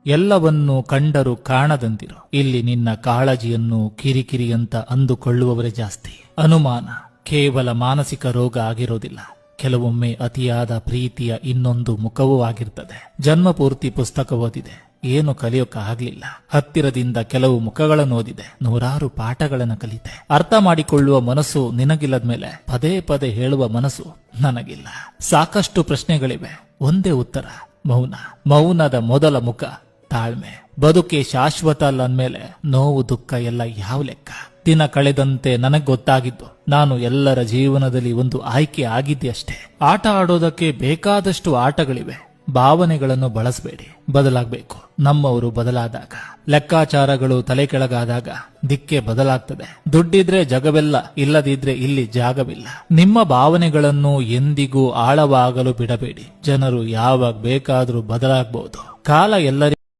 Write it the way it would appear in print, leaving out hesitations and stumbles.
ಎಲ್ಲವನ್ನೂ ಕಂಡರೂ ಕಾಣದಂತಿರು. ಇಲ್ಲಿ ನಿನ್ನ ಕಾಳಜಿಯನ್ನು ಕಿರಿಕಿರಿ ಅಂತ ಅಂದುಕೊಳ್ಳುವವರೇ ಜಾಸ್ತಿ. ಅನುಮಾನ ಕೇವಲ ಮಾನಸಿಕ ರೋಗ ಆಗಿರೋದಿಲ್ಲ, ಕೆಲವೊಮ್ಮೆ ಅತಿಯಾದ ಪ್ರೀತಿಯ ಇನ್ನೊಂದು ಮುಖವೂ ಆಗಿರ್ತದೆ. ಜನ್ಮಪೂರ್ತಿ ಪುಸ್ತಕ ಓದಿದೆ, ಏನು ಕಲಿಯೋಕ್ಕಾಗ್ಲಿಲ್ಲ. ಹತ್ತಿರದಿಂದ ಕೆಲವು ಮುಖಗಳನ್ನು ಓದಿದೆ, ನೂರಾರು ಪಾಠಗಳನ್ನು ಕಲಿತೆ. ಅರ್ಥ ಮಾಡಿಕೊಳ್ಳುವ ಮನಸ್ಸು ನಿನಗಿಲ್ಲದ ಮೇಲೆ ಪದೇ ಪದೇ ಹೇಳುವ ಮನಸ್ಸು ನನಗಿಲ್ಲ. ಸಾಕಷ್ಟು ಪ್ರಶ್ನೆಗಳಿವೆ, ಒಂದೇ ಉತ್ತರ ಮೌನ. ಮೌನದ ಮೊದಲ ಮುಖ ತಾಳ್ಮೆ. ಬದುಕೆ ಶಾಶ್ವತ ಅಲ್ಲ ಅಂದ್ಮೇಲೆ ನೋವು ದುಃಖ ಎಲ್ಲ ಯಾವ ಲೆಕ್ಕ. ದಿನ ಕಳೆದಂತೆ ನನಗ್ ಗೊತ್ತಾಗಿದ್ದು, ನಾನು ಎಲ್ಲರ ಜೀವನದಲ್ಲಿ ಒಂದು ಆಯ್ಕೆ ಆಗಿದ್ದೆ ಅಷ್ಟೇ. ಆಟ ಆಡೋದಕ್ಕೆ ಬೇಕಾದಷ್ಟು ಆಟಗಳಿವೆ. ಭಾವನೆಗಳನ್ನು ಬಳಸಬೇಡಿ, ಬದಲಾಗಬೇಕು. ನಮ್ಮವರು ಬದಲಾದಾಗ, ಲೆಕ್ಕಾಚಾರಗಳು ತಲೆ ಕೆಳಗಾದಾಗ ದಿಕ್ಕೆ ಬದಲಾಗ್ತದೆ. ದುಡ್ಡಿದ್ರೆ ಜಗವೆಲ್ಲ, ಇಲ್ಲದಿದ್ರೆ ಇಲ್ಲಿ ಜಾಗವಿಲ್ಲ. ನಿಮ್ಮ ಭಾವನೆಗಳನ್ನು ಎಂದಿಗೂ ಆಳವಾಗಲು ಬಿಡಬೇಡಿ. ಜನರು ಯಾವಾಗ ಬೇಕಾದರೂ ಬದಲಾಗಬಹುದು. ಕಾಲ ಎಲ್ಲರಿಗೂ